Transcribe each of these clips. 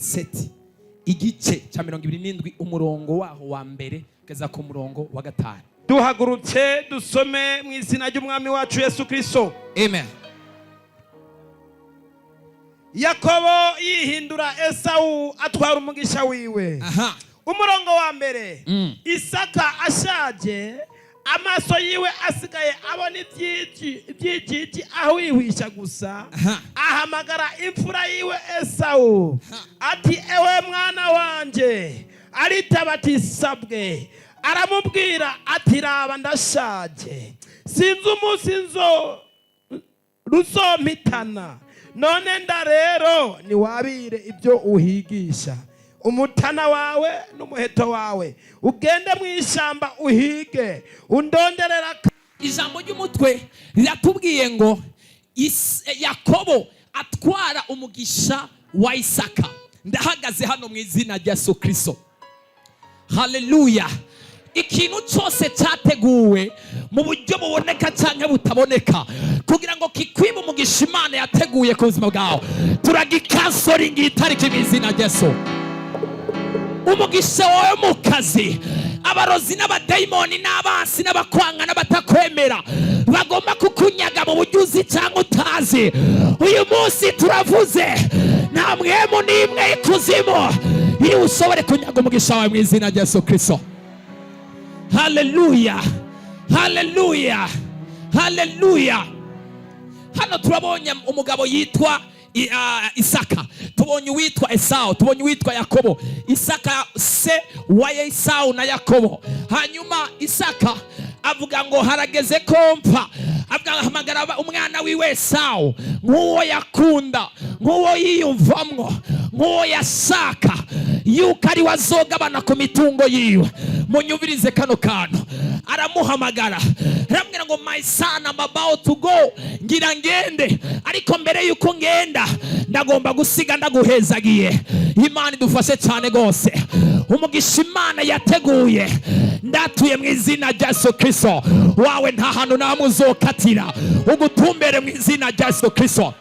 seti igice cya 27 umurongo waho wa mbere kugeza ku murongo wa 5. Duhagurutse dusome mu izina ry'umwami wacu Yesu Kristo. Amen. Yakobo yihindura Esau atwara umugisha wiwe. Umurongo wa mbere. Isaka ashaje, amaso yiwe asigaye abona ibyigigi aho yihisha gusa. Ahamagara imfura yiwe Esau ati ewe mwana wanje, aritaba ati sabwe. Aramubwira ati raba ndashaje, sinzi umunsi ruzompitana, none nda rero niwabire ibyo uhigisha umutana wawe n'umuheto wawe, ugende mu ishamba uhige undonderera. Ijambo ry'umutwe riratubwiye ngo Yakobo atwara umugisha wa Isaka. Ndahagaze hano mu izina rya Yesu Kristo. Haleluya. Ikintu cyose cyateguwe mu buryo buboneka cyangwa butaboneka kugira ngo kikwibe umugisha Imana yateguye ku buzima bwawe, turagikasoringa itariki mu izina rya Yesu. Umugisha wawe mu kazi, abarozi n'abadayimoni n'abansi n'abakwanga n'abatakwemera bagomba kukunyaga mu buryo uzi cyangwa utazi, uyu munsi turavuze nta mwemu n'imwe ikuzimu iri ushobore kunyaga umugisha wawe mu izina rya Yesu Kristo. Haleluya, haleluya, haleluya. Hano turabonye umugabo yitwa Isaka, tubonye uwitwa Esau, tubonye uwitwa Yakobo. Isaka se wa Esau na Yakobo. Hanyuma Isaka avuga ngo harageze kompa, ahamagara umwana wiwe Esau nk'uwo yakunda, nk'uwo yiyumvamwo, nk'uwo yashaka yuko ari wazogabana ku mitungo yiwe. Munyumvirize kano kantu, aramuhamagara aramubwira ngo my son, I'm about to go, ngira ngende, ariko mbere yuko ngenda ndagomba gusiga ndaguhezagiye. Imana idufashe cyane gose, umugisha Imana yateguye ndatuye mu izina rya Yesu Kristo wawe nta hantu namwe uzokatira, ugutumbere mu izina rya Yesu Kristo.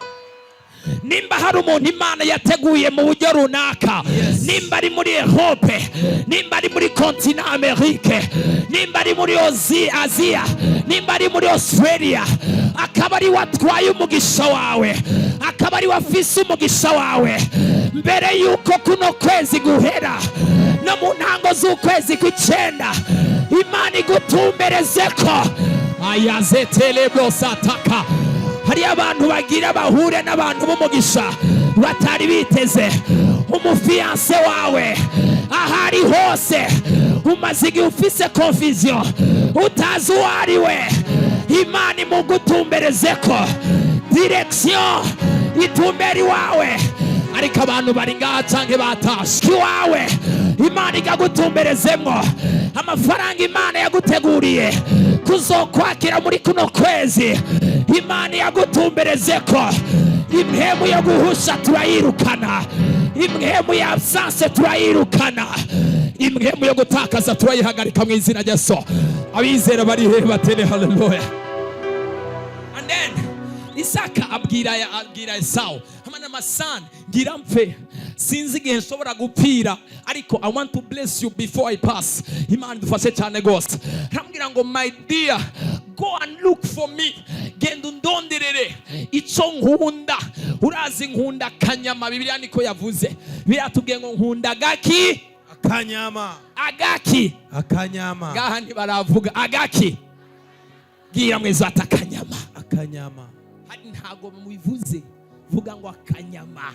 Nimba hari umuntu Imana yateguye mu buryo runaka, nimba ari muri Europe, nimba ari muri kontinent Amerike, nimba ari muri Aziya, nimba ari muri Australia, akaba ari watwaye umugisha wawe, akaba ari wafise umugisha wawe, mbere yuko kuno kwezi guhera no mu ntango z'ukwezi kw'icenda, Imana igutumbereze ko ayazetelebro sataka. Hari abantu bagira bahure n'abantu b'umugisha batari biteze. Umufiance wawe ahari hose umaze igihe ufise confusion, utazi uwo ari we, Imana imugutumbereze ko direction itumberi wawe. Ariko abantu bari ngaha canke batashe iwawe, Imana igagutumberezemwo amafaranga Imana yaguteguriye kuzokwakira muri kuno kwezi. Imana yagutumbereze ko imhemu yo guhusha turayirukana, imhemu ya absence turayirukana, imhemu yo gutakaza turayihagarika mu izina rya Yesu. Abizera bari he batene haleluya. And then Isaka abwira Esau, hamana masan ngira mpfe, sinzi igihe nshobora gupfira, ariko I want to bless you before I pass. Imana dufashe cyane gose, arambwira ngo my dear, go and look for me, genda undonderere ico nkunda. Urazi nkunda kanyama, Bibiliya niko yavuze, biratubwiye ngo nkunda agaki, akanyama, agaki, akanyama. Ngaha ntibaravuga agaki, gira mwiza atakanyama, akanyama. Ntago mubivuze, vuga ngo akanyama.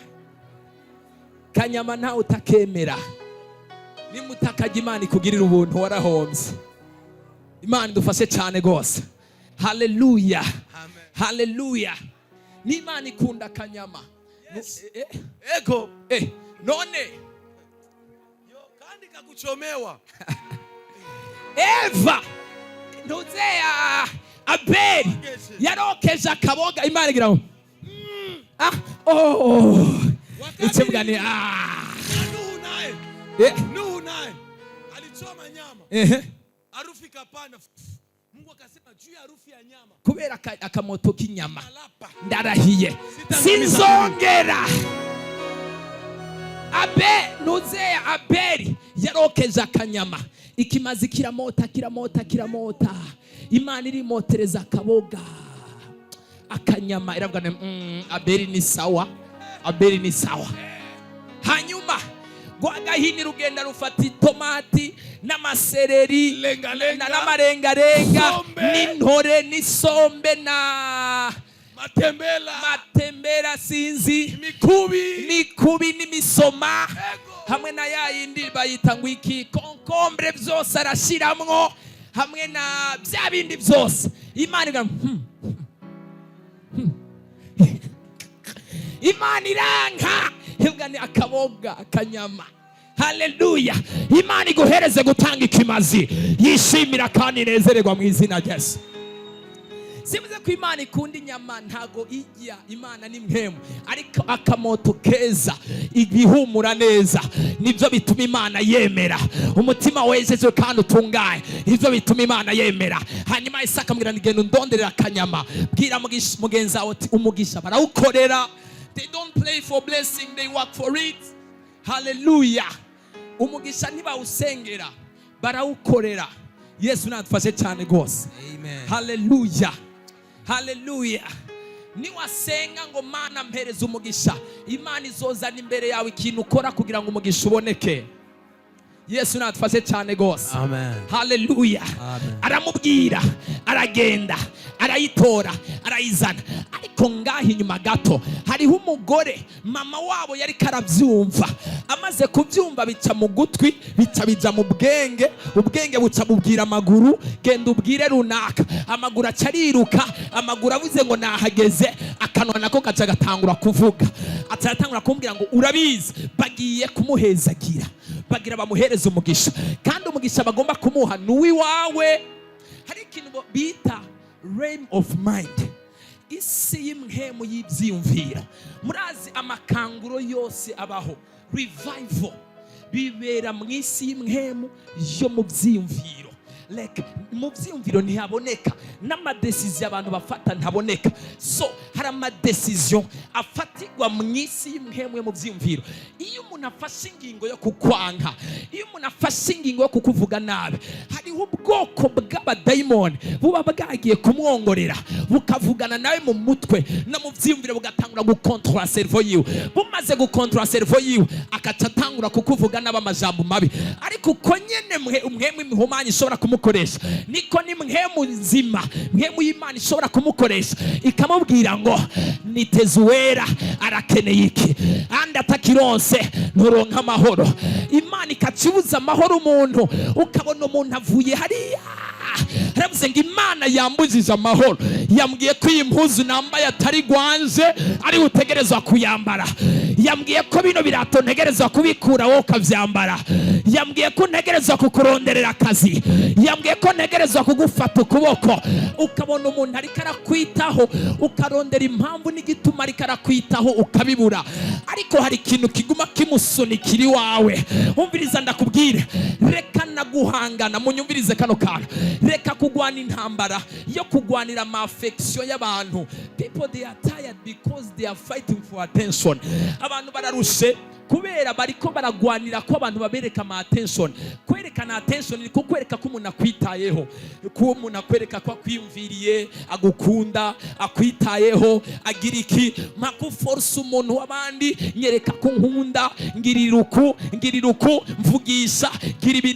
Kanyama ntawe utakemera, nimutakaje Imana ikugirira ubuntu warahombye. Imana idufashe cyane gose. Haleluya, haleluya. Ni Imana ikunda kanyama. Ego none yo kandi kaguchomewa Eva ntuzeya Abeli yarokeje akaboga, Imana igira ngo ichemgani Nuhu naye alichoma nyama, harufu ikapanda. Mungu akasema juu ya harufu ya nyama, kubera akamoto k'inyama ndarahiye sinzongera Abeli yarokeje akanyama, ikimazi kiramota. Imana irimotereza akaboga, akanyama iravuga Abeli ni sawa. Hanyuma Rwagahini rugenda rufata itomati n'amasereri n'amarengarenga n'intore n'isombe na matembera sinzi mikubi n'imisoma hamwe na ya yindi bayita ngo iki konkombre, byose arashiramwo hamwe na bya bindi byose. Imana iga Imana iranka hebwa ni akaboga akanyama. Haleluya. Imana iguhereze gutanga ikimazi yishimira kandi inezererwa mu izina rya Yesu. Sivuze ko Imana ikunda inyama, ntago ijya. Imana ni mpemu, ariko akamoto keza, igihumura neza, nibyo bituma Imana yemera. Umutima wejeje kandi utungaye, nibyo bituma Imana yemera. Hanyuma Isaka amubwira ngenda undonderera akanyama, bwira mugenzi wawe ati umugisha barawukorera. They don't play for blessing, they work for it. Hallelujah. Umugisha ntibawusengera, barawukorera. Yesu nadufashe cyane gose. Amen. Hallelujah. Hallelujah. Niwasenga ngo Mana mpereza umugisha, Imana izozana imbere yawe ikintu ukora kugira ngo umugisha uboneke. Yesu nadufashe cyane gose. Amen. Hallelujah. Amen. Aramubwira, aragenda, arayitora, arayizana. Ariko ngaho inyuma gato hariho umugore, mama wabo yari karabyumva. Amaze kubyumva bica mu gutwi, bica bija mu bwenge, ubwenge buca bubwira amaguru, genda ubwire runaka. Amaguru acariruka, amaguru avuze ngo nahageze, akanwa nako gaca gatangura kuvuga. Atatangura kumbwira ngo urabizi bagiye kumuhezagira, bagira bamuhereza umugisha, kandi umugisha bagomba kumuha nuwi wawe. Hari ikintu bita realm of mind, isi y'imhemu y'ibyiyumviro. Murazi amakanguro yose abaho, revival bibera mu isi y'imhemu yo mu byiyumviro. Like mu byiyumviro ntihaboneka, n'amadecision abantu bafata ntaboneka. So hari amadecision afatirwa mu isi y'imhemu yo mu byiyumviro. Iyo umuntu afashe ingingo yo kukwanga, iyo umuntu afashe ingingo yo kukuvuga nabi, hariho ubwoko bw'abadayimoni buba bwagiye kumwongorera, bukavugana nawe mu mutwe no mu byiyumviro, bugatangura gukontrola servo yiwe. Bumaze gukontrola servo yiwe, akaca atangura kukuvuga n'abamajambo mabi. Ariko uko nyene umhemu imihumanya ishobora kumukoresha, niko ni mhemu nzima, mhemu y'Imana ishobora kumukoresha ikamubwira ngo niteze uwera arakeneye iki, andi atakironse nturonka amahoro. Imana ikacibuza amahoro umuntu, ukabona umuntu avuye hariya. Haravuze ngo Imana yambujije amahoro, yambwiye ko iyi mpuzu nambaye atari gwanje ari utegerezwa kuyambara. Yambwiye ko bino birato ntegerezwa kubikura wowe ukavyambara. Yambwiye ko ntegerezwa kukuronderera akazi. Yambwiye ko ntegerezwa kugufata ukuboko. Ukabona umuntu ariko arakwitaho, ukarondera impamvu n'igituma ariko arakwitaho ukabibura. Ariko hari ikintu kiguma kimusunikira iwawe. Umviriza ndakubwire, reka naguhangana, munyumvirize kano kantu. Reka kugwana intambara yo kugwanira ama affection y'abantu. People they are tired because they are fighting for attention. Abantu bararushe kubera bariko baragwanira ko abantu babereka ama attention. Kwerekana attention ni kukwereka ko umuntu akwitayeho, ko umuntu akwereka ko akwiyumviriye, agukunda, akwitayeho, agira iki. Maku force umuntu w'abandi, nyereka ko nkunda, ngiriruku, mvugisha, gira ibi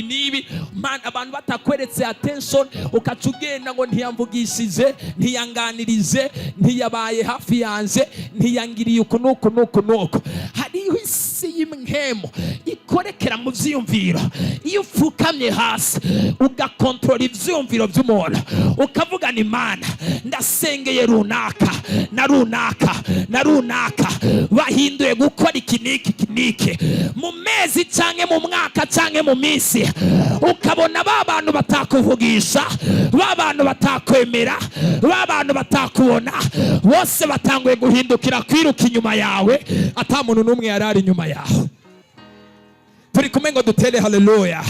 nibi. Man, abantu batakweretse attention, ukacugenda ngo ntiyamvugishije, ntiyanganirije, ntiyabaye hafi yanje, ntiyangiriye uko nuko. Hariho isi y'imhemu ikorekera mu byiyumviro. Iyo upfukamye hasi ugakontrola ibyiyumviro by'umuntu, ukavuga ni Imana ndasengeye runaka na runaka bahinduye gukora iki niki mu mezi canke mu mwaka canke mu minsi, ukabona ba bantu batakuvugisha, ba bantu batakwemera, ba bantu batakubona, bose batanguye guhindukira kwiruka inyuma yawe, ata muntu n'umwe yarari inyuma yawe. Turi kumwe ngo dutere haleluya.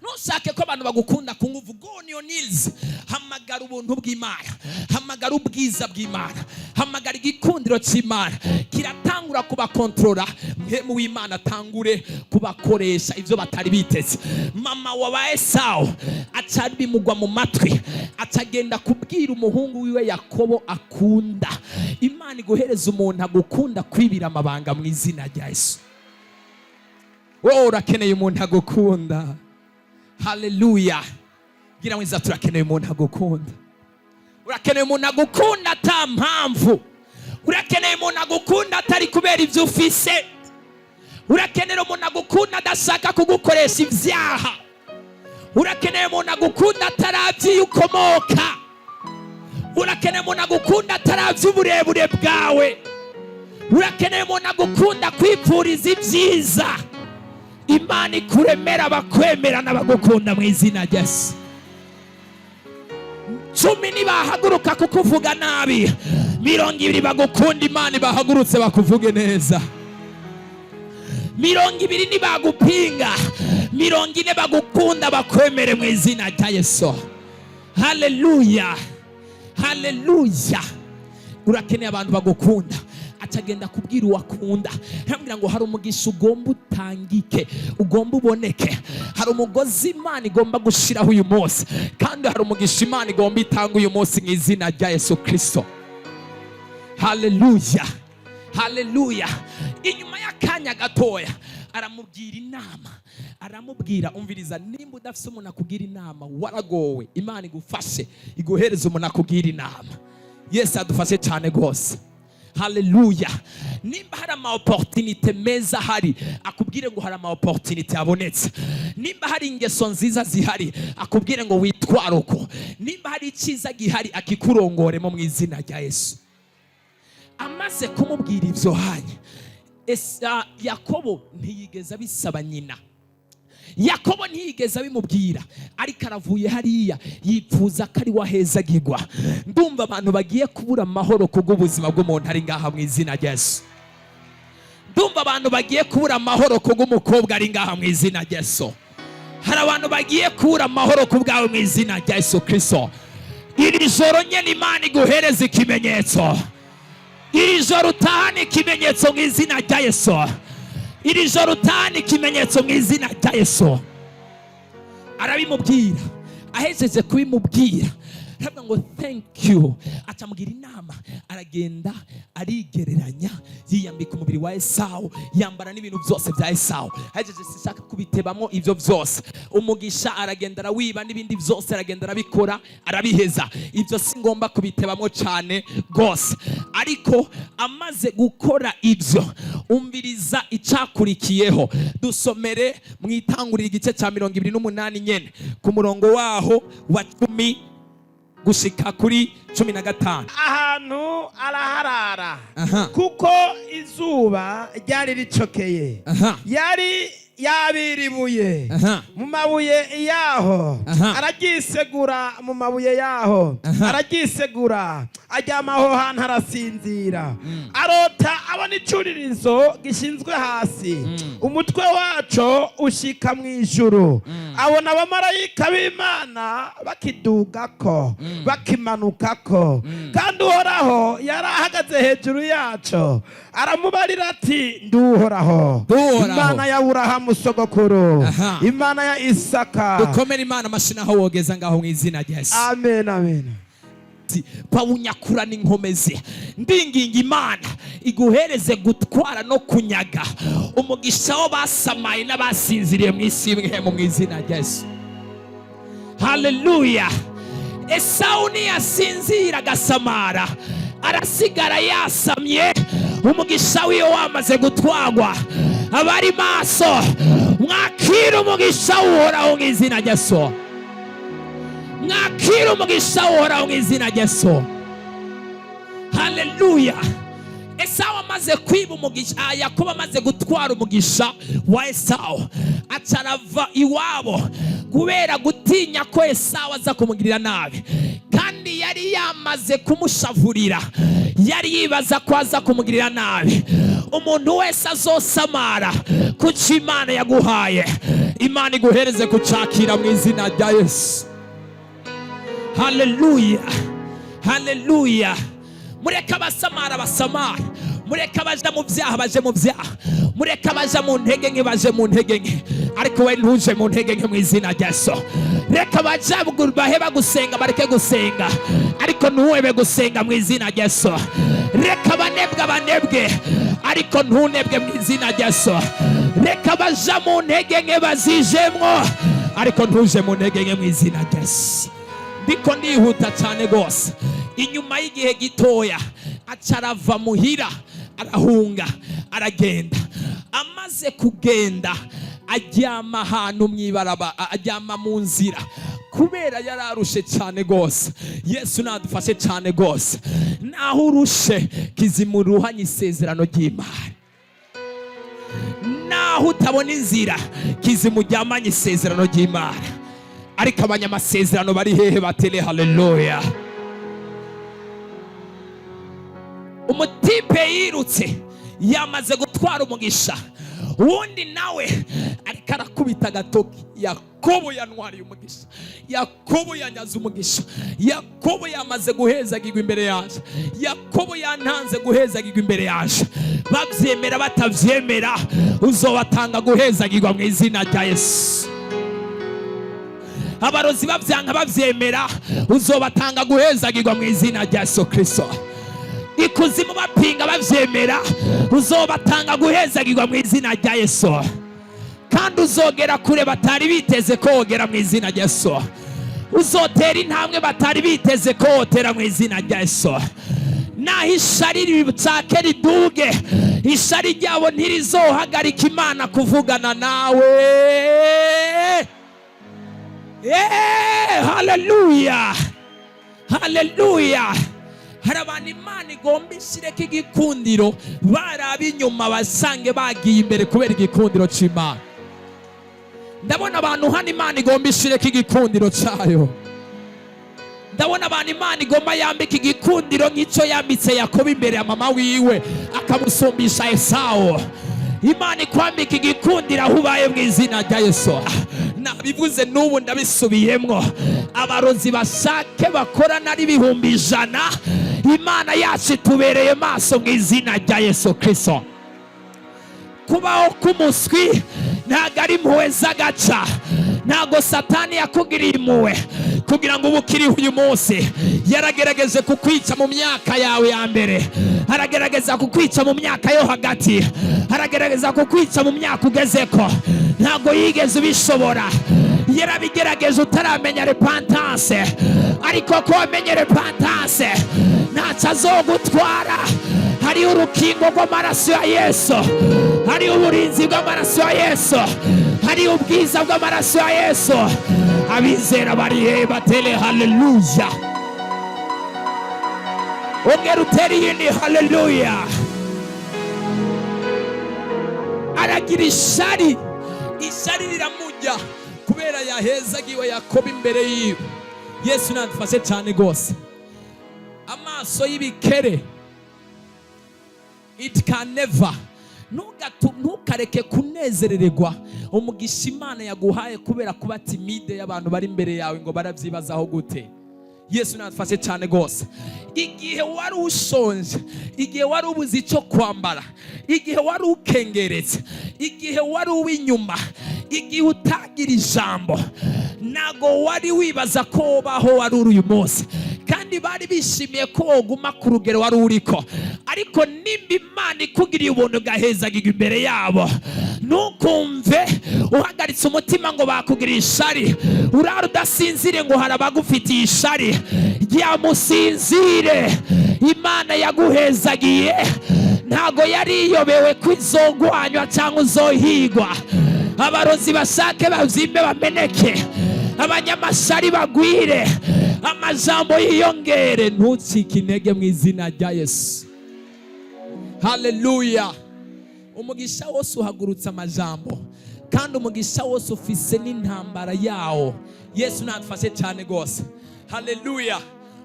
ntushake ko abantu bagukunda ku nguvu. Go on your knees, hamagara ubuntu bw'Imana, hamagara ubwiza bw'Imana, hamagara igikundiro cy'Imana kiratangura kubakontorora. Mpemu w'Imana atangure kubakoresha ivyo batari biteze. Mama wa Esau acari bimugwa mu matwi, atagenda kubwira umuhungu wiwe Yakobo akunda. Imana iguhereza umuntu agukunda kwibira amabanga mu izina rya Yesu. Wowe urakeneye umuntu agukunda. Haleluya. Gira mwiza, turakeneye umuntu agukunda. Urakeneye umuntu agukunda ata mpamvu. Urakeneye umuntu agukunda atari kubera ivyo ufise. Urakeneye umuntu agukunda adashaka kugukoresha ivyaha. Urakeneye umuntu agukunda ataravyi ukomoka. Urakeneye umuntu agukunda ataravyi uburebure bwawe. Urakeneye umuntu agukunda kwipfuriza ibyiza. Imana ikuremera abakwemera n'abagukunda mu izina rya Yesu. 10 nibahaguruka kukuvuga nabi, 20 bagukunda Imana bahagurutse bakuvuge neza. 20 nibagupinga, 40 bagukunda bakwemere mu izina rya Yesu. Haleluya, haleluya. Urakeneye abantu bagukunda, atagenda kubwira uwakunda. Hambira ngo hari umugisha ugomba utangike, ugomba uboneke. Hari umugozi Imana igomba gushiraho uyu munsi, kandi hari umugisha Imana igomba itanga uyu munsi mu izina rya Yesu Kristo. Haleluya, haleluya. Inyuma y'akanya gatoya aramubwira inama, aramubwira umviriza, nimba udafise umuntu akubwira inama waragowe, Imana igufashe iguhereza umuntu akubwira inama. Yesu adufashe cyane gose. Haleluya. Nimba hari ama opportunity meza hari, akubwire ngo hari ama opportunity abonetse. Nimba hari ingeso nziza zihari, akubwire ngo witware uko. Nimba hari icyiza gihari, akikurongoremo mu izina rya Yesu. Amaze kumubwira ivyo hanye, Yakobo ntiyigeze abisaba nyina. Yakobo ntiyigeze abimubwira, ariko aravuye hariya yipfuza ko ari wahezagirwa. Ndumva abantu bagiye kubura amahoro kubw'ubuzima bw'umuntu ari ngaha mu izina rya Yesu. Ndumva abantu bagiye kubura amahoro kubw'umukobwa ari ngaha mu izina rya Yesu. Hari abantu bagiye kubura amahoro kubwawe mu izina rya Yesu Kristo. Iri joro nyene Imana iguhereza ikimenyetso. Iri joro utahana ikimenyetso mu izina rya Yesu. Iri joro utahana ikimenyetso mu izina rya Yesu. Arabimubwira, ahejeje kubimubwira, aravuga ngo thank you. Atamubwira inama, aragenda arigereranya, yiyambika umubiri wa Esau, yambara n'ibintu byose bya Esau. Ahejeje sishaka kubitebamo ivyo byose. Umugisha aragenda arawiba n'ibindi byose aragenda arabikora, arabiheza. Ivyo singomba kubitebamo cyane gose. Ariko amaze gukora ivyo, umviriza icakurikiyeho. Dusomere mu Itanguriro igice cya 28 nyene ku murongo waho wa 10 gushika kuri 15. Ahantu araharara kuko izuba ryari ricokeye, yari yabiribuye mu mabuye yaho, aragisegura mu mabuye yaho, aragisegura, aryamaho hantu arasinzira. Arota abona icuririzo gishinzwe hasi, umutwe waco ushika mu ijuru. Abona abamarayika b'Imana bakidugako, bakimanukako, kandi Uhoraho yari ahagaze hejuru yaco. Aramubarira ati, nduhoraho, Imana ya Aburahamu sogokuru, Imana ya Isaka. Dukomere Imana amashina aho wogeza ngaho mu izina rya Yesu. Amen, amen. Pawunyakura n'inkomezi, ndinginga Imana iguhereze gutwara no kunyaga umugisha wo basamaye n'abasinziriye mu isi imwe mu izina rya Yesu. Haleluya. Esau niyasinzira gasamara, arasigara yasamye, umugisha wiyo wamaze gutwagwa. Abari maso mwakira umugisha Uhoraho mu izina rya Yesu. Mwakira umugisha Uhoraho mu izina rya Yesu. Haleluya. Esau amaze kwiba umugisha, Yakobo amaze gutwara umugisha wa Esau, acarava iwabo kubera gutinya ko Esau aza kumugirira nabi, kandi yari yamaze kumushavurira. Yari yibaza ko aza kumugirira nabi. Umuntu wese azosamara kuko Imana yaguhaye, Imana iguhereze kucakira mu izina rya Yesu. Haleluya, haleluya. Mureke abasamara basamara, mureke abaja mu byaha baje mu byaha, mureke abaja mu ntege nke baje mu ntege nke, ariko we ntuje mu ntege nke mu izina rya Yesu. Reka abaja baheba gusenga bareke gusenga, ariko ntuhebe gusenga mu izina rya Yesu. Reka abanebwe ariko ntunebwe mu izina rya Yesu. Reka abaja mu ntege nke bazijemwo, ariko ntuje mu ntege nke mu izina rya Yesu. Ndiko ndihuta cyane gose. Inyuma y'igihe gitoya acarava muhira, arahunga, aragenda. Amaze kugenda ajyama ahantu mwibaraba, ajyama mu nzira, kubera yararushe cyane gose. Yesu nadufashe cyane gose. Naho urushe kizimuruhanye isezerano ry'Imana. Naho utabona inzira kizimujyamanye isezerano ry'Imana. Ariko abanyamasezerano bari hehe batele? Haleluya. Umutipe yirutse yamaze gutwara umugisha, uwundi nawe ariko arakubita agatoki. Yakobo yanwariye umugisha, Yakobo yanyaze umugisha, Yakobo yamaze guhezagirwa imbere yaje, Yakobo yantanze guhezagirwa imbere yaje. Babyemera batabyemera uzobatanga guhezagirwa mu izina rya Yesu. Abarozi babyanga babyemera uzobatanga guhezagirwa mu izina rya Yesu Kristo. Ikuzimu bapinga babyemera uzobatanga guhezagirwa mu izina rya Yesu. Kandi uzogera kure batari biteze ko wogera mu izina rya Yesu. Uzotera intambwe batari biteze ko wotera mu izina rya Yesu. Naho ishari ributake riduge, ishari ryabo ntirizohagarika Imana kuvugana nawe. Haleluya, haleluya. Hari abantu Imana igomba ishireko igikundiro, baraba inyuma basange bagiye imbere kubera igikundiro cy'Imana. Ndabona abantu hano Imana igomba ishireko igikundiro cyayo. Ndabona abantu Imana igomba yambika igikundiro nk'icyo yambitse Yakobo imbere ya mama wiwe akamusumbisha Esau. Imana ikwambika igikundiro aho ubaye mu izina rya Yesu. Nabivuze n'ubu ndabisubiyemwo. Abarozi bashake bakorana ari 100,000, Imana yacu itubereye maso mu izina rya Yesu Kristo. Kubaho k'umuswi ntago ari impuhwe z'agaca. Ntago Satani yakugiriye impuhwe kugira ngo ubukiriho uyu munsi. Yaragerageje kukwica mu myaka yawe ya mbere, aragerageza kukwica mu myaka yo hagati, aragerageza kukwica mu myaka ugezeko. Ntago yigeze ubishobora. Yarabigerageje utaramenya repentance, ariko ko wamenye repentance ntacyo azogutwara. Hari urukingo rw'amaraso ya Yesu, hari uburinzi bw'amaraso ya Yesu, hari ubwiza bw'amaraso ya Yesu. Abizera bari he batele? Haleluya. Ongera utere yindi haleluya. Aragira ishari, ishari riramujya kubera yahezagiwe Yakobo imbere yiwe. Yesu nadufashe cyane gose. Amaso y'ibikere, it can never. Ntukareke kunezerererwa umugisha Imana yaguhaye kubera kuba timide y'abantu bari imbere yawe ngo baravyibazaho gute. Yesu nadufashe cyane gose. Igihe wari ushonje, igihe wari ubuze icyo kwambara, igihe wari ukengeretse, igihe wari uw'inyuma, igihe utagira ijambo, nago wari wibaza ko baho wari uyu munsi. Kandi bari bishimiye ko woguma ku rugero wari uriko. Ariko nimba Imana ikugiriye ubuntu gahezagirwa imbere yabo, ntukumve uhagaritse umutima ngo bakugiriye ishari. Urara udasinzire ngo harabagufitiye ishari. Ryamusinzire. Imana yaguhezagiye ntago yari iyobewe ko izogwanywa cyangwa uzohigwa. Abarozi bashake bavyimbe bameneke, abanyamashari bagwire, amajambo yiyongere. Ntucike intege mu izina rya Yesu. Haleluya. Umugisha wose uhagurutse amajambo, kandi umugisha wose ufise n'intambara yawo. Yesu nadufashe cyane gose. Haleluya.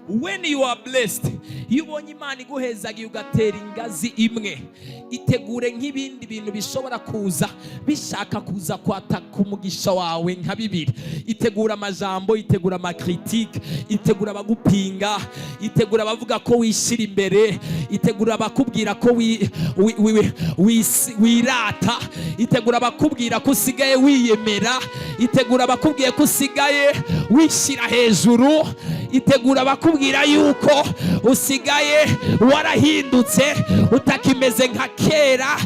when you are blessed, iyo ubonye Imana iguhezagiye ugatera ingazi imwe, itegure nk'ibindi bintu bishobora kuza bishaka kuza kwataka umugisha wawe nka bibiri. Itegura amajambo, itegura amakritique, itegura abagupinga, itegura abavuga ko wishira imbere, itegura abakubwira ko wirata, itegura abakubwira ko usigaye wiyemera, itegura abakubwiye ko usigaye wishira hejuru, itegura abakubwira yuko usigaye warahindutse utakimeze nka kera.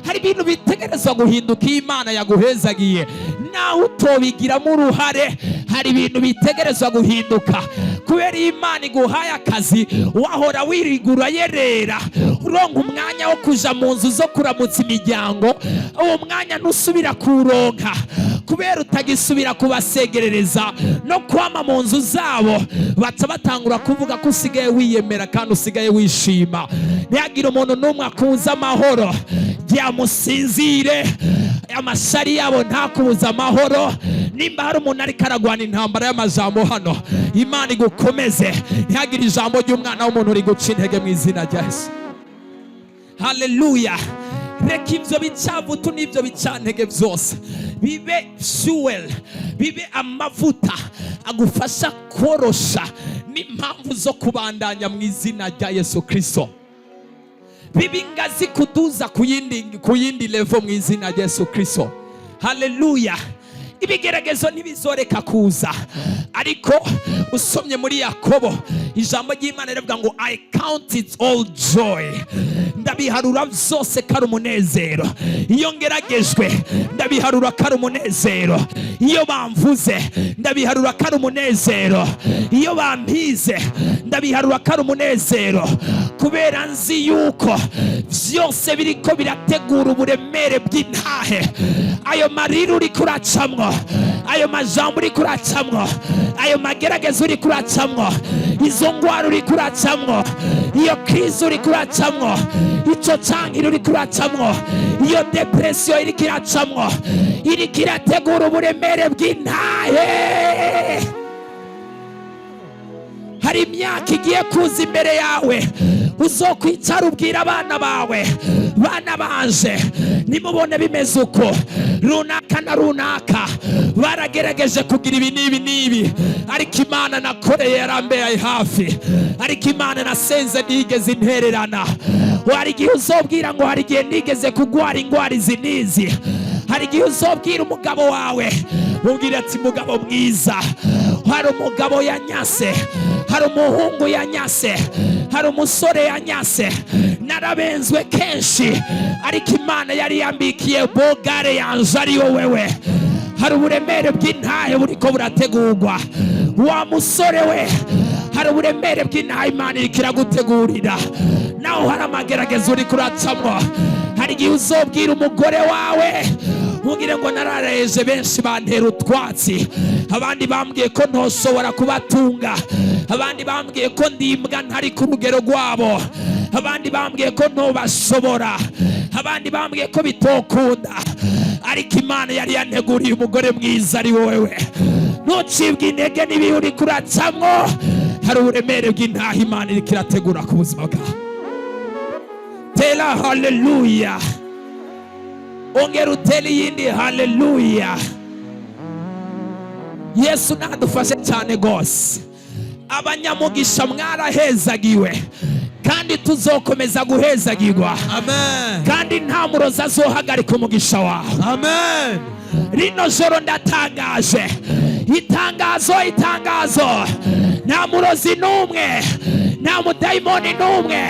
Hari ibintu bitegerezwa guhinduka iyo Imana yaguhezagiye, nawe utobigiramo uruhare. Hari ibintu bitegerezwa guhinduka kubera Imana iguhaye akazi, wahora wirigura yerera uronka umwanya wo kuja mu nzu zo kuramutsa imiryango, uwo mwanya ntusubira kuronka kubera utagisubira kubasegerereza no kwama mu nzu zabo. Baca batangura kuvuga ko usigaye wiyemera kandi usigaye wishima. Ntihagire umuntu n'umwe akuza amahoro, byamusinzire, amashari yabo ntakubuza amahoro. Nimba hari umuntu ariko aragwana intambara y'amajambo hano, Imana igukomeze. Ntihagire ijambo ry'umwana w'umuntu riguca intege mu izina rya Yesu. Haleluya. Reka ibyo bicavutu n'ibyo bicantege byose bibe fuel, bibe amavuta agufasha korosha n'impamvu zo kubandanya mu izina rya Yesu Kristo. Bibe ingazi kuduza ku yindi level mu izina rya Yesu Kristo. Haleluya. Ibigeragezo ntibizoreka kuza, ariko usomye muri Yakobo ijambo ry'Imana rivuga ngo I count it all joy, ndabiharura byose kari umunezero. Iyo ngeragejwe ndabiharura kari umunezero. Iyo bamvuze ndabiharura kari umunezero. Iyo bampize ndabiharura kari umunezero, kubera nzi yuko byose biriko birategura uburemere bw'intahe. Ayo marira uri kuracamwo, ayo majambo uri kuracamwo, ayo mageragezo uri kuracamwo, izo ngwara uri kuracamwo, iyo krizo uri kuracamwo, ico cangiro uri kuracamwo, iyo depression iri kiracamwo, iri kirategura uburemere bw'intahe. Hari imyaka igiye kuza imbere yawe, uzokwicara ubwira abana bawe, bana banje nimubone bimeze uko, runaka na runaka baragerageje kugira ibi n'ibi n'ibi, ariko Imana nakoreye yarambeye hafi, ariko Imana nasenze nigeze intererana. Hari igihe uzobwira ngo hari igihe nigeze kugwara ingwara izi n'izi. Hari igihe uzobwira umugabo wawe, ubwira ati mugabo mwiza, hari umugabo yanyase, hari umuhungu yanyase, hari umusore yanyase, narabenzwe kenshi, ariko Imana yari yambikiye bogare yanje ari wewe. Hari uburemere bw'intahe buriko burategurwa. Wa musore we, hari uburemere bw'intahe Imana iriko iragutegurira. Naho hari amageragezo uri kuracamwo. Hari igihe uzobwira umugore wawe, mugire ngo narareje benshi bantera utwatsi, abandi bambwiye ko ntoshobora kubatunga, abandi bambwiye ko ndimbwa ntari ku rugero rwabo, abandi bambwiye ko ntobashobora, abandi bambwiye ko bitokunda, ariko Imana yari yanteguriye umugore mwiza ari wowe. Ntucibwe intege n'ibihe uri kuracamwo, hari uburemere bw'intahe Imana iriko irategura ku buzima bwawe. Tela haleluya. Ongera utele yindi haleluya. Yesu nadufashe cyane gose. Abanyamugisha mwarahezagiwe, kandi tuzokomeza guhezagirwa. Amen. Kandi nta murozi azohagarika umugisha wawe. Amen. Rino joro ndatangaje itangazo, nta murozi n'umwe, nta mudayimoni n'umwe,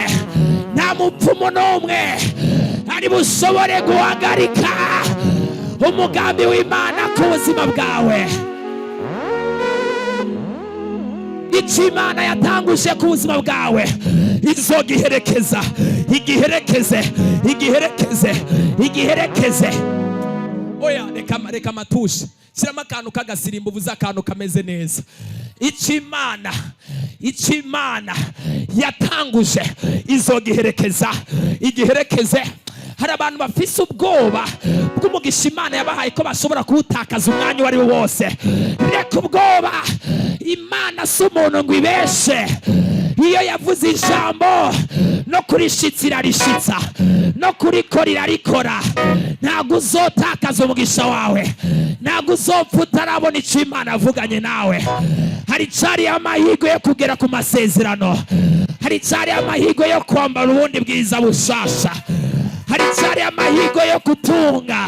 nta mupfumu n'umwe ari bushobore guhagarika umugambi w'Imana ku buzima bwawe. Icyo Imana yatanguje ku buzima bwawe izogiherekeza, igiherekeze. Oya, reka amatushe, shyiramo akantu k'agasirimbo, uvuze akantu kameze neza. Icyo Imana yatanguje izogiherekeza, igiherekeze. Hari abantu bafise ubwoba bw'umugisha Imana yabahaye ko bashobora kuwutakaza umwanya wari wose. Reka ubwoba, Imana si umuntu ngo ibeshe. iyo yavuze ijambo no kurishitsa irarishitsa, no kurikora irarikora. Ntabwo uzotakaza umugisha wawe, ntabwo uzopfa utarabona icyo Imana avuganye nawe. Hari cyari amahirwe yo kugera ku masezerano, hari cyari amahirwe yo kwambara ubundi bwiza bushasha, hari cyari amahirwe yo gutunga,